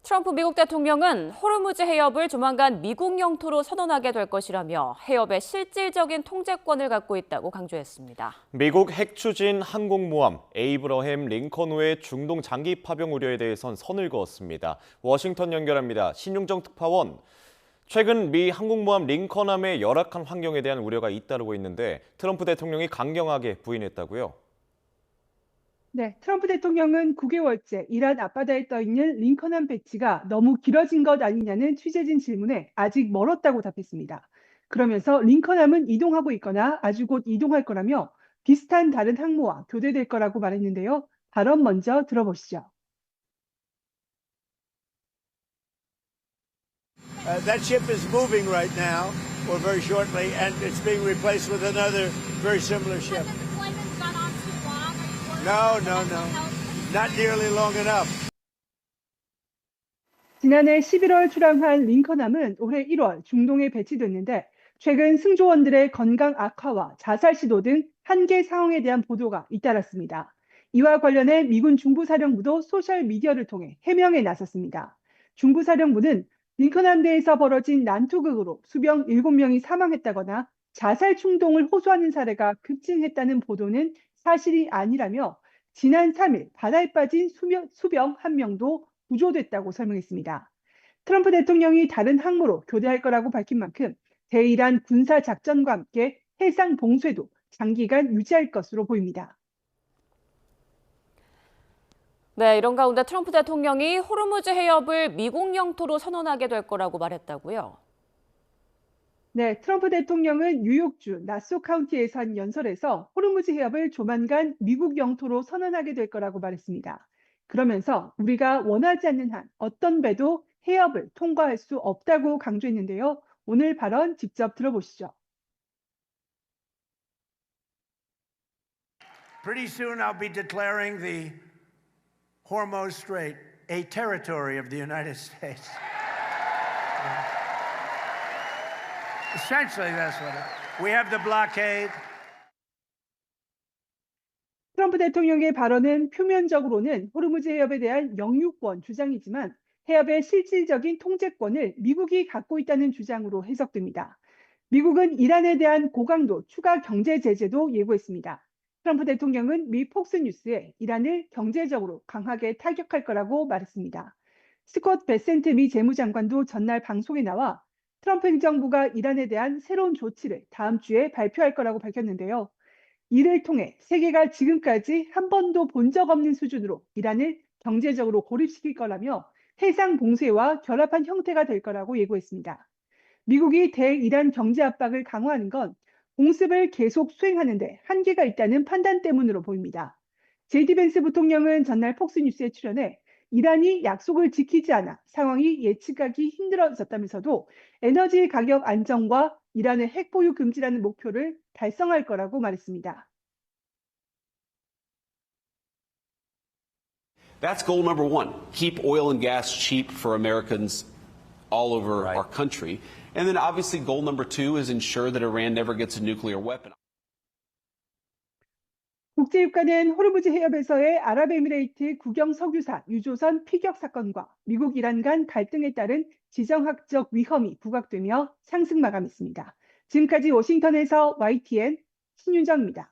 트럼프 미국 대통령은 호르무즈 해협을 조만간 미국 영토로 선언하게 될 것이라며 해협의 실질적인 통제권을 갖고 있다고 강조했습니다. 미국 핵추진 항공모함 에이브러햄 링컨호의 중동 장기 파병 우려에 대해선 선을 그었습니다. 워싱턴 연결합니다. 신윤정 특파원. 최근 미 항공모함 링컨함의 열악한 환경에 대한 우려가 잇따르고 있는데 트럼프 대통령이 강경하게 부인했다고요? 네, 트럼프 대통령은 9개월째 이란 앞바다에 떠 있는 링컨함 배치가 너무 길어진 것 아니냐는 취재진 질문에 아직 멀었다고 답했습니다. 그러면서 링컨함은 이동하고 있거나 아주 곧 이동할 거라며 비슷한 다른 항모와 교대될 거라고 말했는데요. 발언 먼저 들어보시죠. That ship is moving right now, or very shortly, and it's being replaced with another very similar ship. No. Not nearly long enough. 지난해 11월 출항한 링컨함은 올해 1월 중동에 배치됐는데 최근 승조원들의 건강 악화와 자살 시도 등 한계 상황에 대한 보도가 잇따랐습니다. 이와 관련해 미군 중부사령부도 소셜미디어를 통해 해명에 나섰습니다. 중부사령부는 링컨함대에서 벌어진 난투극으로 수병 7명이 사망했다거나 자살 충동을 호소하는 사례가 급증했다는 보도는 사실이 아니라며 지난 3일 바다에 빠진 수병 1명도 구조됐다고 설명했습니다. 트럼프 대통령이 다른 항모로 교대할 거라고 밝힌 만큼 대이란 군사 작전과 함께 해상 봉쇄도 장기간 유지할 것으로 보입니다. 네, 이런 가운데 트럼프 대통령이 호르무즈 해협을 미국 영토로 선언하게 될 거라고 말했다고요? 네, 트럼프 대통령은 뉴욕주 나소 카운티에서 한 연설에서 호르무즈 해협을 조만간 미국 영토로 선언하게 될 거라고 말했습니다. 그러면서 우리가 원하지 않는 한 어떤 배도 해협을 통과할 수 없다고 강조했는데요. 오늘 발언 직접 들어보시죠. Pretty soon I'll be declaring the Hormuz Strait a territory of the United States. Essentially, that's what it is. We have the blockade. 트럼프 대통령의 발언은 표면적으로는 호르무즈 해협에 대한 영유권 주장이지만 해협의 실질적인 통제권을 미국이 갖고 있다는 주장으로 해석됩니다. 미국은 이란에 대한 고강도 추가 경제 제재도 예고했습니다. 트럼프 대통령은 미 폭스뉴스에 이란을 경제적으로 강하게 타격할 거라고 말했습니다. 스콧 베센트 미 재무장관도 전날 방송에 나와 트럼프 행정부가 이란에 대한 새로운 조치를 다음 주에 발표할 거라고 밝혔는데요. 이를 통해 세계가 지금까지 한 번도 본 적 없는 수준으로 이란을 경제적으로 고립시킬 거라며 해상 봉쇄와 결합한 형태가 될 거라고 예고했습니다. 미국이 대이란 경제 압박을 강화하는 건 공습을 계속 수행하는 데 한계가 있다는 판단 때문으로 보입니다. 제디 벤스 부통령은 전날 폭스뉴스에 출연해 이란이 약속을 지키지 않아 상황이 예측하기 힘들어졌다면서도 에너지 가격 안정과 이란의 핵 보유 금지라는 목표를 달성할 거라고 말했습니다. That's goal number one. Keep oil and gas cheap for Americans all over our country. And then obviously goal number two is ensure that Iran never gets a nuclear weapon. 국제유가는 호르무즈 해협에서의 아랍에미레이트 국영 석유사 유조선 피격 사건과 미국 이란 간 갈등에 따른 지정학적 위험이 부각되며 상승 마감했습니다. 지금까지 워싱턴에서 YTN 신윤정입니다.